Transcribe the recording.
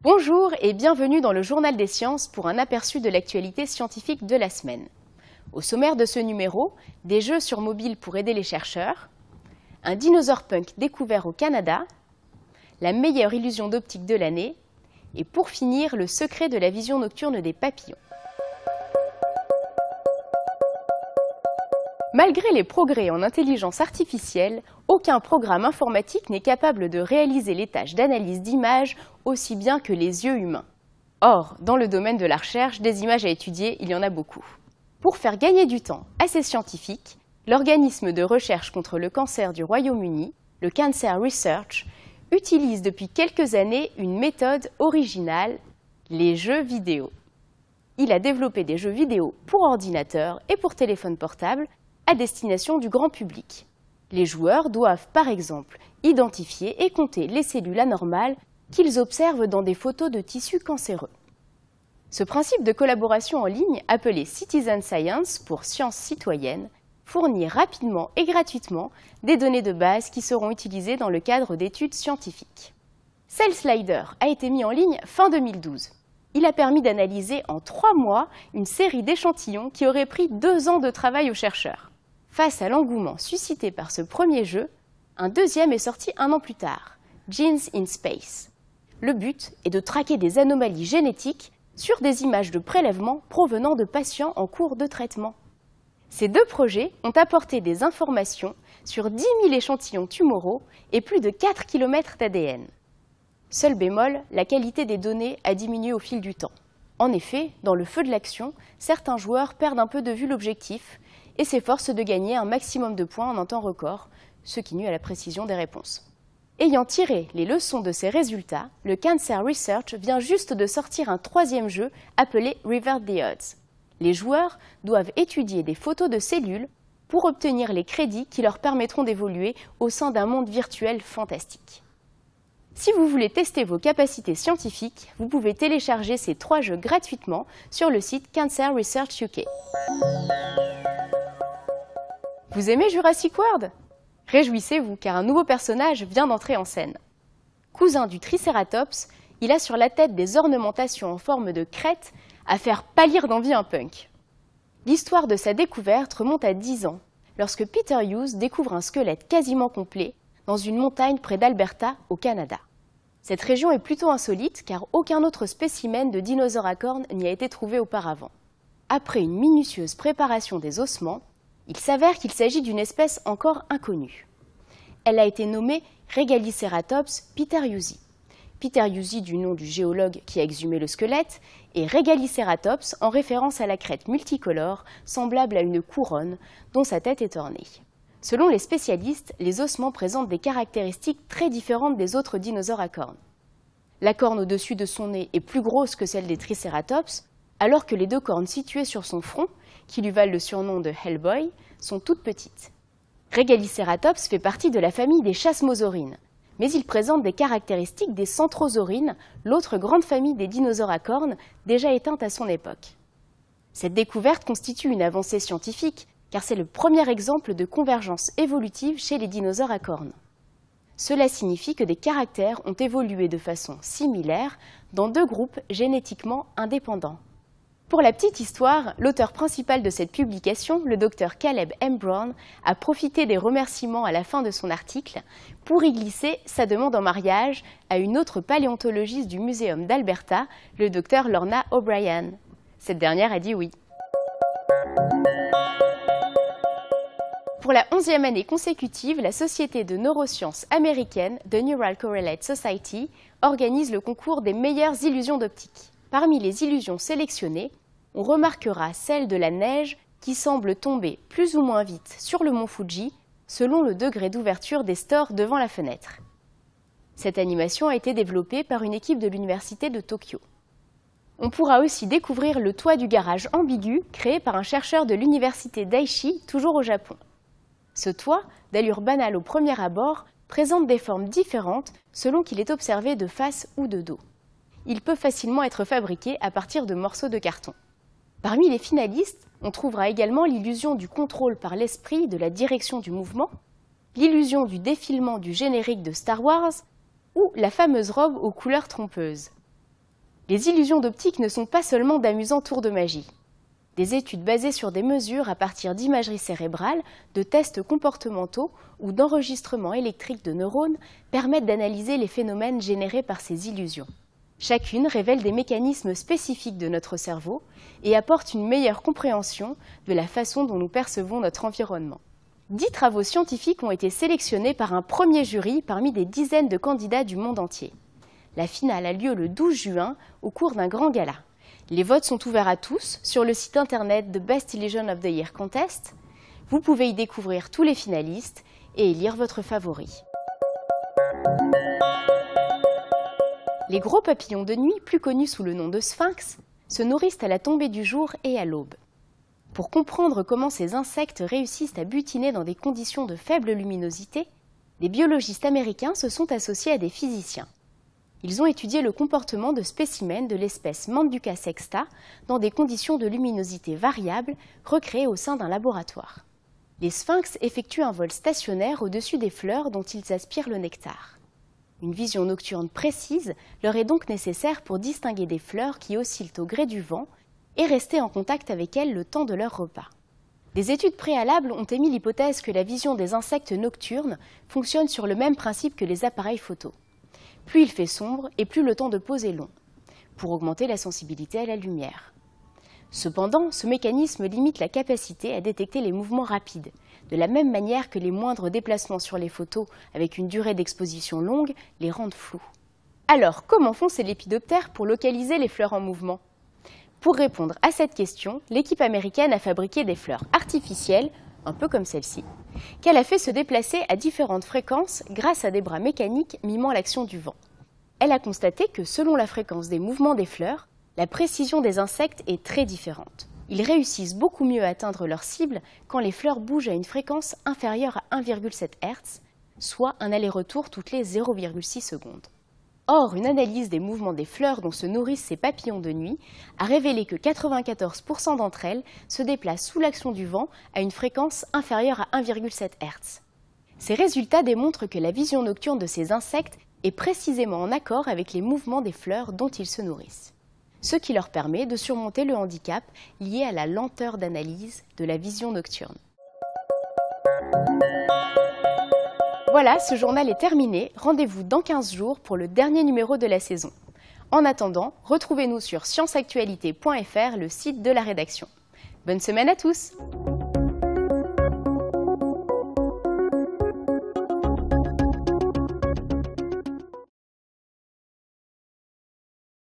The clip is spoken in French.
Bonjour et bienvenue dans le Journal des Sciences pour un aperçu de l'actualité scientifique de la semaine. Au sommaire de ce numéro, des jeux sur mobile pour aider les chercheurs, un dinosaure punk découvert au Canada, la meilleure illusion d'optique de l'année et pour finir, le secret de la vision nocturne des papillons. Malgré les progrès en intelligence artificielle, aucun programme informatique n'est capable de réaliser les tâches d'analyse d'images aussi bien que les yeux humains. Or, dans le domaine de la recherche, des images à étudier, il y en a beaucoup. Pour faire gagner du temps à ces scientifiques, l'organisme de recherche contre le cancer du Royaume-Uni, le Cancer Research, utilise depuis quelques années une méthode originale, les jeux vidéo. Il a développé des jeux vidéo pour ordinateur et pour téléphone portable à destination du grand public. Les joueurs doivent par exemple identifier et compter les cellules anormales qu'ils observent dans des photos de tissus cancéreux. Ce principe de collaboration en ligne, appelé Citizen Science pour science citoyenne, fournit rapidement et gratuitement des données de base qui seront utilisées dans le cadre d'études scientifiques. CellSlider a été mis en ligne fin 2012. Il a permis d'analyser en 3 mois une série d'échantillons qui auraient pris 2 ans de travail aux chercheurs. Face à l'engouement suscité par ce premier jeu, un deuxième est sorti 1 an plus tard, Genes in Space. Le but est de traquer des anomalies génétiques sur des images de prélèvements provenant de patients en cours de traitement. Ces 2 projets ont apporté des informations sur 10 000 échantillons tumoraux et plus de 4 km d'ADN. Seul bémol, la qualité des données a diminué au fil du temps. En effet, dans le feu de l'action, certains joueurs perdent un peu de vue l'objectif et s'efforcent de gagner un maximum de points en un temps record, ce qui nuit à la précision des réponses. Ayant tiré les leçons de ces résultats, le Cancer Research vient juste de sortir un 3e jeu appelé Revert the Odds. Les joueurs doivent étudier des photos de cellules pour obtenir les crédits qui leur permettront d'évoluer au sein d'un monde virtuel fantastique. Si vous voulez tester vos capacités scientifiques, vous pouvez télécharger ces 3 jeux gratuitement sur le site Cancer Research UK. Vous aimez Jurassic World ? Réjouissez-vous car un nouveau personnage vient d'entrer en scène. Cousin du Triceratops, il a sur la tête des ornementations en forme de crête à faire pâlir d'envie un punk. L'histoire de sa découverte remonte à 10 ans, lorsque Peter Hughes découvre un squelette quasiment complet dans une montagne près d'Alberta, au Canada. Cette région est plutôt insolite car aucun autre spécimen de dinosaure à cornes n'y a été trouvé auparavant. Après une minutieuse préparation des ossements, il s'avère qu'il s'agit d'une espèce encore inconnue. Elle a été nommée Regaliceratops peterhusi. Peterhusi du nom du géologue qui a exhumé le squelette et Regaliceratops en référence à la crête multicolore semblable à une couronne dont sa tête est ornée. Selon les spécialistes, les ossements présentent des caractéristiques très différentes des autres dinosaures à cornes. La corne au-dessus de son nez est plus grosse que celle des Triceratops, alors que les 2 cornes situées sur son front, qui lui valent le surnom de Hellboy, sont toutes petites. Regaliceratops fait partie de la famille des chasmosaurines, mais il présente des caractéristiques des centrosaurines, l'autre grande famille des dinosaures à cornes déjà éteinte à son époque. Cette découverte constitue une avancée scientifique, car c'est le premier exemple de convergence évolutive chez les dinosaures à cornes. Cela signifie que des caractères ont évolué de façon similaire dans 2 groupes génétiquement indépendants. Pour la petite histoire, l'auteur principal de cette publication, le Dr Caleb M. Brown, a profité des remerciements à la fin de son article pour y glisser sa demande en mariage à une autre paléontologiste du Muséum d'Alberta, le Dr Lorna O'Brien. Cette dernière a dit oui. Pour la 11e année consécutive, la Société de neurosciences américaine, The Neural Correlate Society, organise le concours des meilleures illusions d'optique. Parmi les illusions sélectionnées, on remarquera celle de la neige qui semble tomber plus ou moins vite sur le mont Fuji selon le degré d'ouverture des stores devant la fenêtre. Cette animation a été développée par une équipe de l'Université de Tokyo. On pourra aussi découvrir le toit du garage ambigu créé par un chercheur de l'Université d'Aichi, toujours au Japon. Ce toit, d'allure banale au premier abord, présente des formes différentes selon qu'il est observé de face ou de dos. Il peut facilement être fabriqué à partir de morceaux de carton. Parmi les finalistes, on trouvera également l'illusion du contrôle par l'esprit de la direction du mouvement, l'illusion du défilement du générique de Star Wars ou la fameuse robe aux couleurs trompeuses. Les illusions d'optique ne sont pas seulement d'amusants tours de magie. Des études basées sur des mesures à partir d'imagerie cérébrale, de tests comportementaux ou d'enregistrements électriques de neurones permettent d'analyser les phénomènes générés par ces illusions. Chacune révèle des mécanismes spécifiques de notre cerveau et apporte une meilleure compréhension de la façon dont nous percevons notre environnement. 10 travaux scientifiques ont été sélectionnés par un premier jury parmi des dizaines de candidats du monde entier. La finale a lieu le 12 juin au cours d'un grand gala. Les votes sont ouverts à tous sur le site internet The Best Illusion of the Year Contest. Vous pouvez y découvrir tous les finalistes et élire votre favori. Les gros papillons de nuit, plus connus sous le nom de sphinx, se nourrissent à la tombée du jour et à l'aube. Pour comprendre comment ces insectes réussissent à butiner dans des conditions de faible luminosité, des biologistes américains se sont associés à des physiciens. Ils ont étudié le comportement de spécimens de l'espèce Manduca sexta dans des conditions de luminosité variables recréées au sein d'un laboratoire. Les sphinx effectuent un vol stationnaire au-dessus des fleurs dont ils aspirent le nectar. Une vision nocturne précise leur est donc nécessaire pour distinguer des fleurs qui oscillent au gré du vent et rester en contact avec elles le temps de leur repas. Des études préalables ont émis l'hypothèse que la vision des insectes nocturnes fonctionne sur le même principe que les appareils photo. Plus il fait sombre et plus le temps de pause est long, pour augmenter la sensibilité à la lumière. Cependant, ce mécanisme limite la capacité à détecter les mouvements rapides, de la même manière que les moindres déplacements sur les photos avec une durée d'exposition longue les rendent flous. Alors, comment font ces lépidoptères pour localiser les fleurs en mouvement ? Pour répondre à cette question, l'équipe américaine a fabriqué des fleurs artificielles, un peu comme celle-ci, qu'elle a fait se déplacer à différentes fréquences grâce à des bras mécaniques mimant l'action du vent. Elle a constaté que selon la fréquence des mouvements des fleurs, la précision des insectes est très différente. Ils réussissent beaucoup mieux à atteindre leur cible quand les fleurs bougent à une fréquence inférieure à 1,7 Hz, soit un aller-retour toutes les 0,6 secondes. Or, une analyse des mouvements des fleurs dont se nourrissent ces papillons de nuit a révélé que 94% d'entre elles se déplacent sous l'action du vent à une fréquence inférieure à 1,7 Hz. Ces résultats démontrent que la vision nocturne de ces insectes est précisément en accord avec les mouvements des fleurs dont ils se nourrissent, ce qui leur permet de surmonter le handicap lié à la lenteur d'analyse de la vision nocturne. Voilà, ce journal est terminé. Rendez-vous dans 15 jours pour le dernier numéro de la saison. En attendant, retrouvez-nous sur scienceactualité.fr, le site de la rédaction. Bonne semaine à tous!